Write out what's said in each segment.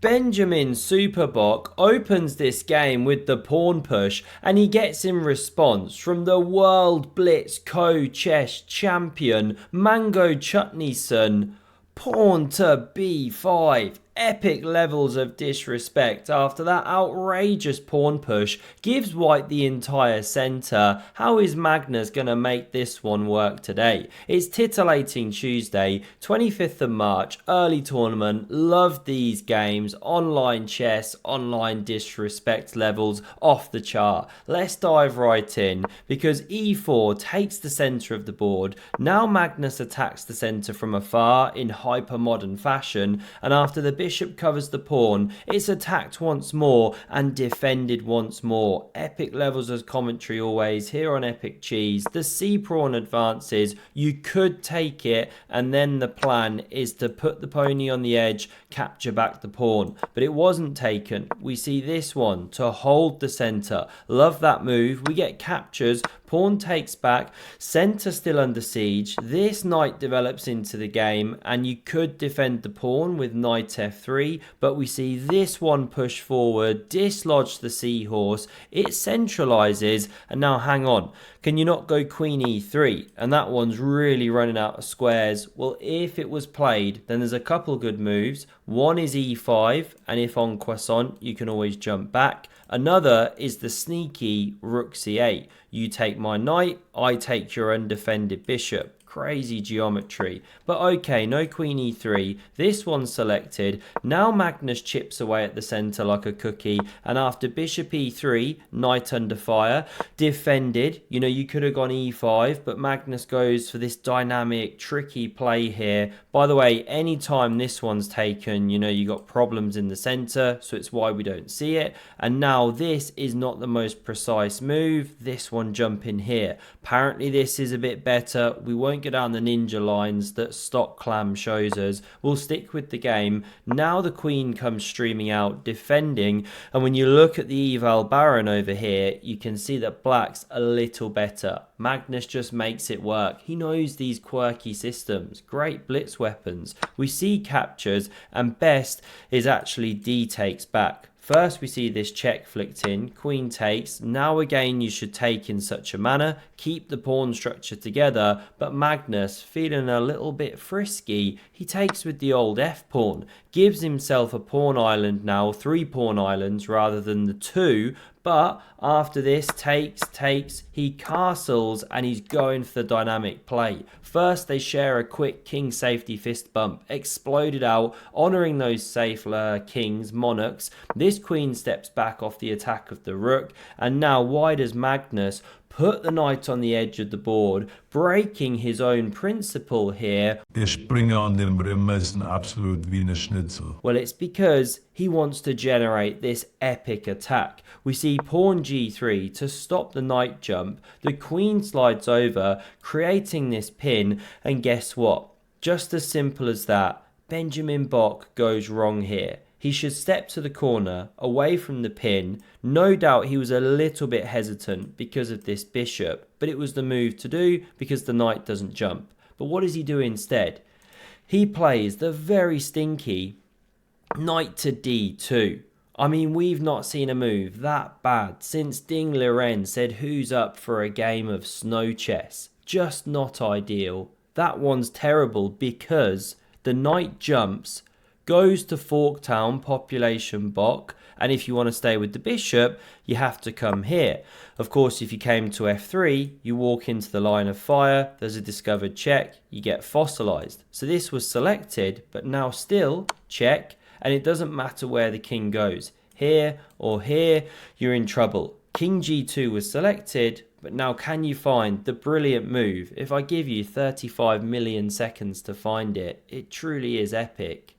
Benjamin Superbok opens this game with the pawn push, and he gets in response from the World Blitz Co-Chess champion Mango Chutney son. Pawn to b5. Epic levels of disrespect after that outrageous pawn push gives white the entire centre. How is Magnus going to make this one work today? It's titillating Tuesday, 25th of March, early tournament. Love these games. Online chess, online disrespect levels off the chart. Let's dive right in because e4 takes the centre of the board. Now Magnus attacks the centre from afar in hyper-modern fashion, and after the bishop covers the pawn, it's attacked once more and defended once more. Epic levels of commentary always here on Epic Cheese. The c-pawn advances. You could take it, and then the plan is to put the pony on the edge, capture back the pawn, but it wasn't taken. We see this one to hold the centre. Love that move. We get captures. Pawn takes back, centre still under siege. This knight develops into the game, and you could defend the pawn with knight f3, but we see this one push forward, dislodge the seahorse, it centralises, and now hang on. Can you not go queen e3? And that one's really running out of squares. Well, if it was played, then there's a couple good moves. One is e5, and if en croissant, you can always jump back. Another is the sneaky rook c8. You take my knight, I take your undefended bishop. Crazy geometry. But okay, no queen e3. This one's selected. Now Magnus chips away at the centre like a cookie. And after bishop e3, knight under fire. Defended. You know, you could have gone e5, but Magnus goes for this dynamic, tricky play here. By the way, anytime this one's taken, you know, you got problems in the centre, so it's why we don't see it. And now this is not the most precise move. This one jumping here. Apparently this is a bit better. We won't go down the ninja lines that stock clam shows us. We'll stick with the game. Now the queen comes streaming out, defending, and when you look at the eval baron over here, you can see that black's a little better. Magnus just makes it work. He knows these quirky systems. Great blitz weapons. We see captures, and best is actually d takes back. First we see this check flicked in, queen takes. Now again you should take in such a manner, keep the pawn structure together, but Magnus, feeling a little bit frisky, he takes with the old f-pawn, gives himself a pawn island now, 3 pawn islands rather than the 2, but after this takes, he castles and he's going for the dynamic play. First they share a quick king safety fist bump, exploded out, honouring those safe kings, monarchs. This queen steps back off the attack of the rook, and now why does Magnus put the knight on the edge of the board, breaking his own principle here? Der Springer an dem Rimmer ist absolut wie eine Schnitzel. Well, it's because he wants to generate this epic attack. We see pawn g3 to stop the knight jump. The queen slides over, creating this pin, and guess what? Just as simple as that, Benjamin Bok goes wrong here. He should step to the corner, away from the pin. No doubt he was a little bit hesitant because of this bishop, but it was the move to do because the knight doesn't jump. But what does he do instead? He plays the very stinky knight to d2. I mean, we've not seen a move that bad since Ding Liren said who's up for a game of snow chess. Just not ideal. That one's terrible because the knight jumps, goes to Forktown, population Bok, and if you want to stay with the bishop, you have to come here. Of course, if you came to f3, you walk into the line of fire, there's a discovered check, you get fossilized. So this was selected, but now still check, and it doesn't matter where the king goes. Here or here, you're in trouble. King g2 was selected, but now can you find the brilliant move? If I give you 35 million seconds to find it, it truly is epic.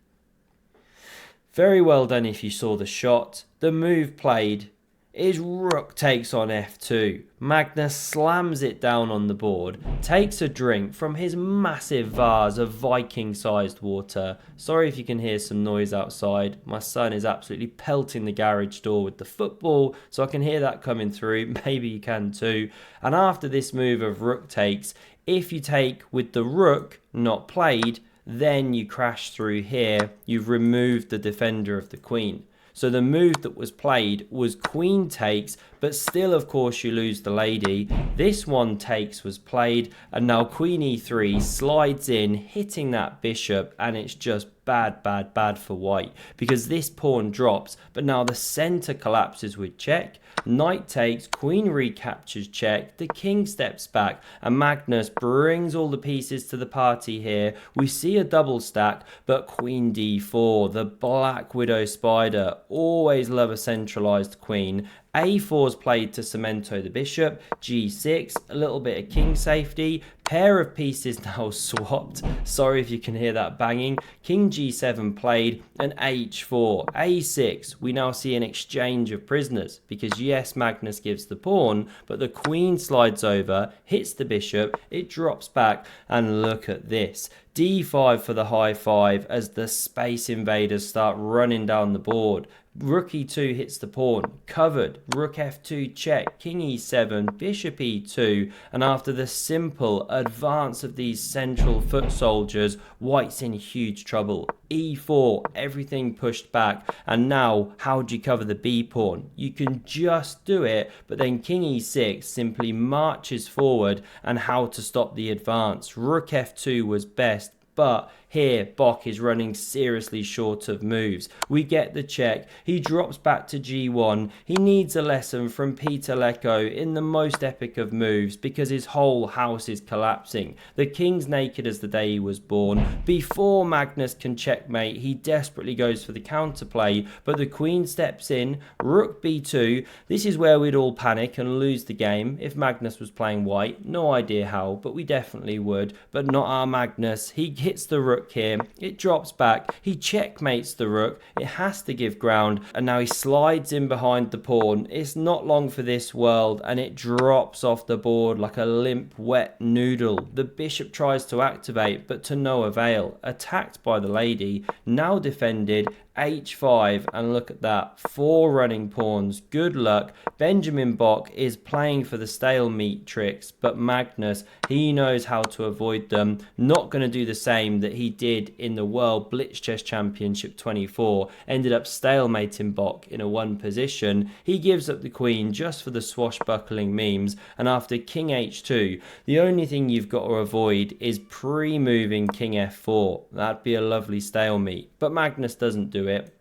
Very well done if you saw the shot. The move played is rook takes on f2. Magnus slams it down on the board, takes a drink from his massive vase of Viking-sized water. Sorry if you can hear some noise outside. My son is absolutely pelting the garage door with the football, so I can hear that coming through. Maybe you can too. And after this move of rook takes, if you take with the rook not played, then you crash through here, you've removed the defender of the queen. So the move that was played was queen takes, but still, of course, you lose the lady. This one takes was played, and now queen e3 slides in, hitting that bishop, and it's just bad for white, because this pawn drops, but now the center collapses with check. Knight takes, queen recaptures check, the king steps back, and Magnus brings all the pieces to the party here. We see a double stack, but queen d4, the black widow spider, always love a centralized queen. a4 is played to cemento the bishop, g6, a little bit of king safety, pair of pieces now swapped, sorry if you can hear that banging, king g7 played, and h4, a6, we now see an exchange of prisoners, because yes, Magnus gives the pawn, but the queen slides over, hits the bishop, it drops back, and look at this, d5 for the high five as the space invaders start running down the board. Rook e2 hits the pawn, covered, rook f2 check, king e7, bishop e2, and after the simple advance of these central foot soldiers, white's in huge trouble. e4, everything pushed back, and now how do you cover the b pawn? You can just do it, but then king e6 simply marches forward, and how to stop the advance? Rook f2 was best, but here Bock is running seriously short of moves. We get the check, he drops back to g1, he needs a lesson from Peter Lecco in the most epic of moves because his whole house is collapsing. The king's naked as the day he was born. Before Magnus can checkmate, he desperately goes for the counterplay, but the queen steps in, rook b2, this is where we'd all panic and lose the game if Magnus was playing white. No idea how, but we definitely would, but not our Magnus. He hits the rook here, it drops back, he checkmates the rook, it has to give ground, and now he slides in behind the pawn. It's not long for this world, and it drops off the board like a limp wet noodle. The bishop tries to activate, but to no avail, attacked by the lady, now defended, h5, and look at that, 4 running pawns, good luck. Benjamin Bock is playing for the stalemate tricks, but Magnus, he knows how to avoid them, not going to do the same that he did in the World Blitz Chess Championship 24, ended up stalemating Bock in a 1 position. He gives up the queen just for the swashbuckling memes, and after king h2, the only thing you've got to avoid is pre-moving king f4. That'd be a lovely stalemate, but Magnus doesn't do it.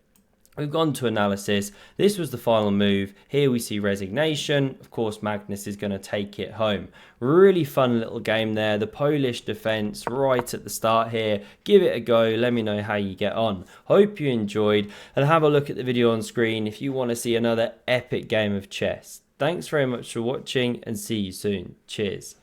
We've gone to analysis. This was the final move. Here we see resignation. Of course, Magnus is going to take it home. Really fun little game there. The Polish defense right at the start here. Give it a go. Let me know how you get on. Hope you enjoyed, and have a look at the video on screen if you want to see another epic game of chess. Thanks very much for watching, and see you soon. Cheers.